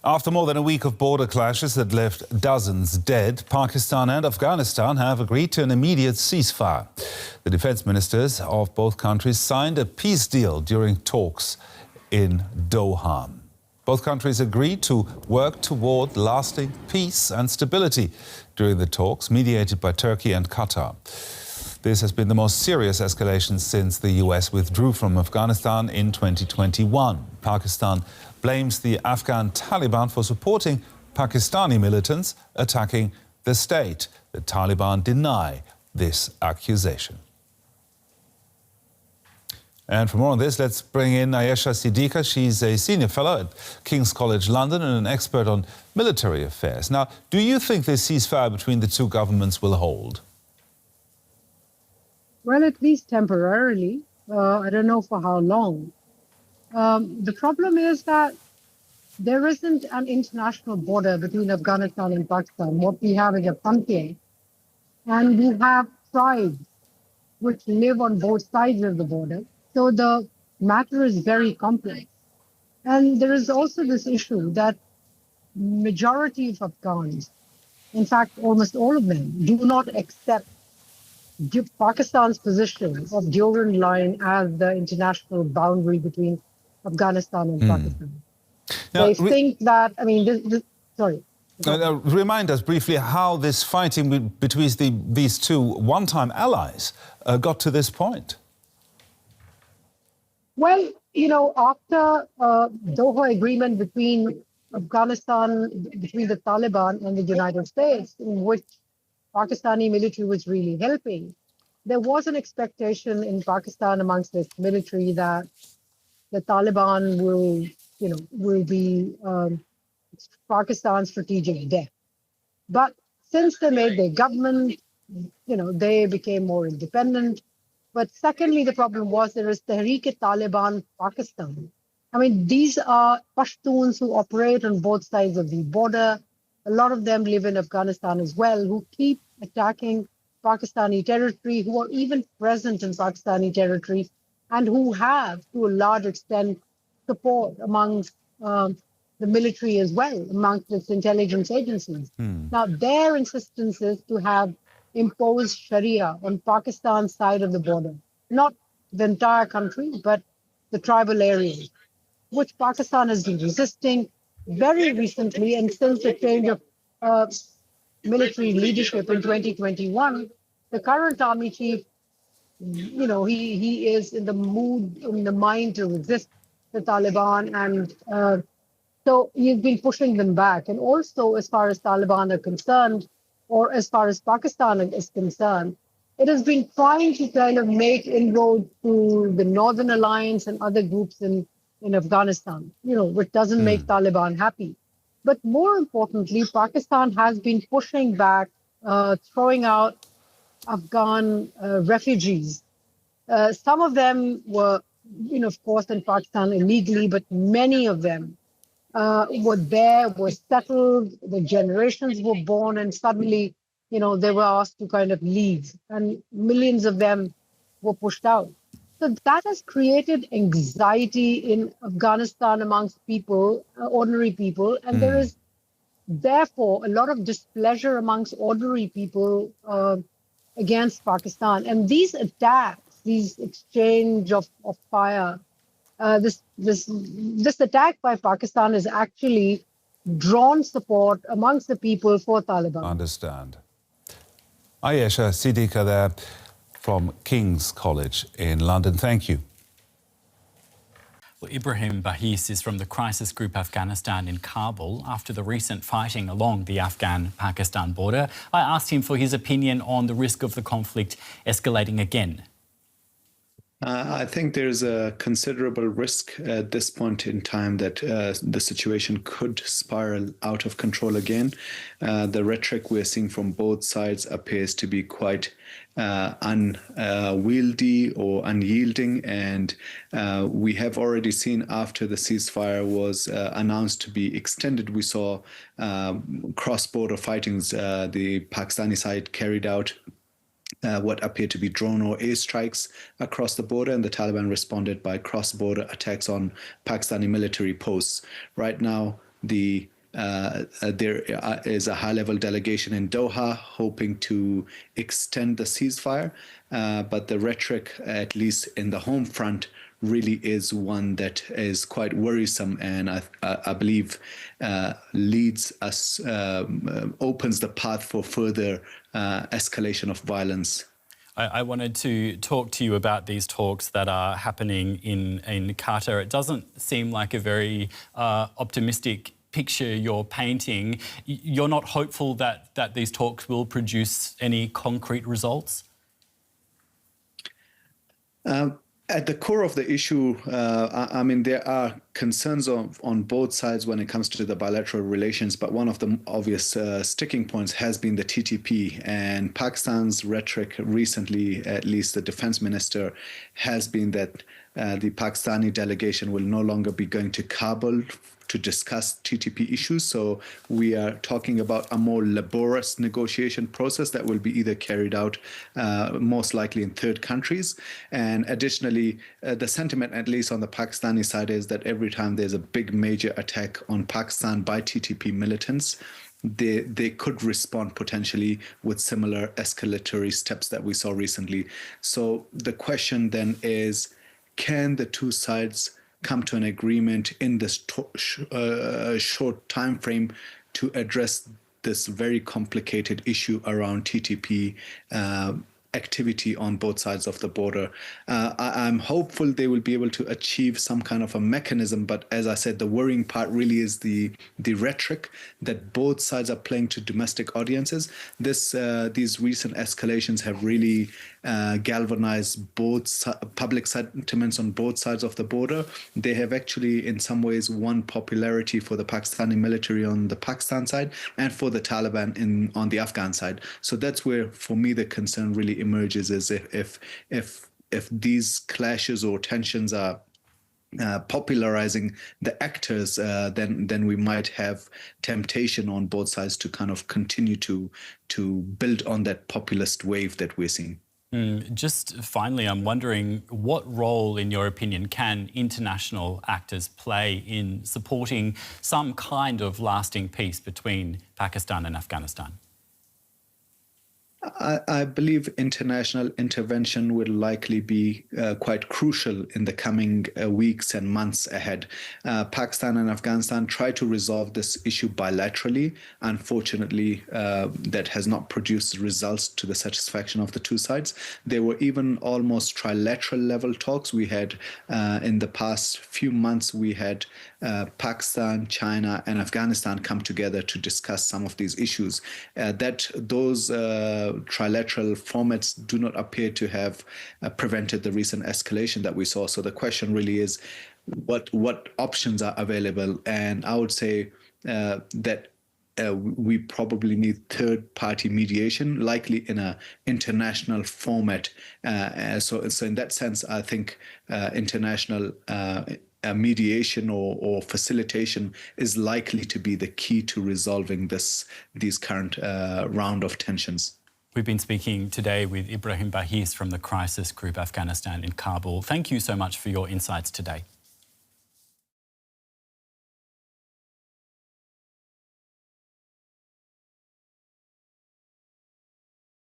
After more than a week of border clashes that left dozens dead, Pakistan and Afghanistan have agreed to an immediate ceasefire. The defense ministers of both countries signed a peace deal during talks in Doha. Both countries agreed to work toward lasting peace and stability during the talks, mediated by Turkey and Qatar. This has been the most serious escalation since the US withdrew from Afghanistan in 2021. Pakistan blames the Afghan Taliban for supporting Pakistani militants attacking the state. The Taliban deny this accusation. And for more on this, let's bring in Ayesha Siddiqa. She's a senior fellow at King's College London and an expert on military affairs. Now, do you think this ceasefire between the two governments will hold? Well, at least temporarily. I don't know for how long. The problem is that there isn't an international border between Afghanistan and Pakistan. What we have is a frontier. And we have tribes which live on both sides of the border. So the matter is very complex. And there is also this issue that majority of Afghans, in fact, almost all of them, do not accept Pakistan's position of Durand Line as the international boundary between Afghanistan and Pakistan. Now, they think that, I mean, sorry. Remind us briefly how this fighting between these two one-time allies got to this point. Well, you know, after Doha agreement between Afghanistan, between the Taliban and the United States, in which Pakistani military was really helping, there was an expectation in Pakistan amongst its military that the Taliban will be Pakistan's strategic death. But since they made their government, they became more independent. But secondly, the problem was there is Tehreek-e-Taliban Pakistan. I mean, these are Pashtuns who operate on both sides of the border. A lot of them live in Afghanistan as well, who keep attacking Pakistani territory, who are even present in Pakistani territory, and who have, to a large extent, support amongst the military as well, amongst its intelligence agencies. Now, their insistence is to have imposed Sharia on Pakistan's side of the border, not the entire country, but the tribal areas, which Pakistan has been resisting very recently. And since the change of military leadership in 2021, the current army chief, he is in the mood, in the mind to resist the Taliban, and so he's been pushing them back. And also, as far as Taliban are concerned, or as far as Pakistan is concerned, it has been trying to kind of make inroads to the Northern Alliance and other groups in Afghanistan, which doesn't make Taliban happy. But more importantly, Pakistan has been pushing back, throwing out Afghan refugees. Some of them were, of course, in Pakistan illegally, but many of them were there, were settled, the generations were born, and suddenly, they were asked to kind of leave, and millions of them were pushed out. So that has created anxiety in Afghanistan amongst people, ordinary people, and there is therefore a lot of displeasure amongst ordinary people against Pakistan. And these attacks, these exchange of fire, this attack by Pakistan has actually drawn support amongst the people for Taliban. Understand. Ayesha Siddiqa there from King's College in London. Thank you. Well, Ibraheem Bahiss is from the crisis Group Afghanistan in Kabul. After the recent fighting along the Afghan-Pakistan border, I asked him for his opinion on the risk of the conflict escalating again. I think there's a considerable risk at this point in time that the situation could spiral out of control again. The rhetoric we're seeing from both sides appears to be quite unwieldy or unyielding, and we have already seen after the ceasefire was announced to be extended, we saw cross-border fightings. The Pakistani side carried out what appeared to be drone or airstrikes across the border, and the Taliban responded by cross-border attacks on Pakistani military posts. Right now, there is a high-level delegation in Doha hoping to extend the ceasefire, but the rhetoric, at least in the home front, really is one that is quite worrisome, and I believe leads us, opens the path for further escalation of violence. I wanted to talk to you about these talks that are happening in Qatar. It doesn't seem like a very optimistic picture you're painting. You're not hopeful that these talks will produce any concrete results? At the core of the issue, I mean, there are concerns on both sides when it comes to the bilateral relations, but one of the obvious sticking points has been the TTP. And Pakistan's rhetoric recently, at least the defense minister, has been that the Pakistani delegation will no longer be going to Kabul to discuss TTP issues. So we are talking about a more laborious negotiation process that will be either carried out most likely in third countries. And additionally, the sentiment, at least on the Pakistani side, is that every time there's a big major attack on Pakistan by TTP militants, they could respond potentially with similar escalatory steps that we saw recently. So the question then is, can the two sides come to an agreement in this short time frame to address this very complicated issue around TTP activity on both sides of the border? I'm hopeful they will be able to achieve some kind of a mechanism, but as I said, the worrying part really is the rhetoric that both sides are playing to domestic audiences. These recent escalations have really galvanized both public sentiments on both sides of the border. They have actually, in some ways, won popularity for the Pakistani military on the Pakistan side and for the Taliban on the Afghan side. So that's where, for me, the concern really emerges, is if these clashes or tensions are popularizing the actors, then we might have temptation on both sides to kind of continue to build on that populist wave that we're seeing. Just finally, I'm wondering, what role, in your opinion, can international actors play in supporting some kind of lasting peace between Pakistan and Afghanistan? I believe international intervention will likely be quite crucial in the coming weeks and months ahead. Pakistan and Afghanistan try to resolve this issue bilaterally. Unfortunately, that has not produced results to the satisfaction of the two sides. There were even almost trilateral level talks. We had, in the past few months, we had Pakistan, China, and Afghanistan come together to discuss some of these issues. Those trilateral formats do not appear to have prevented the recent escalation that we saw. So the question really is, what options are available? And I would say that we probably need third-party mediation, likely in an international format. So in that sense, I think international mediation or facilitation is likely to be the key to resolving these current round of tensions. We've been speaking today with Ibraheem Bahiss from the Crisis Group Afghanistan in Kabul. Thank you so much for your insights today.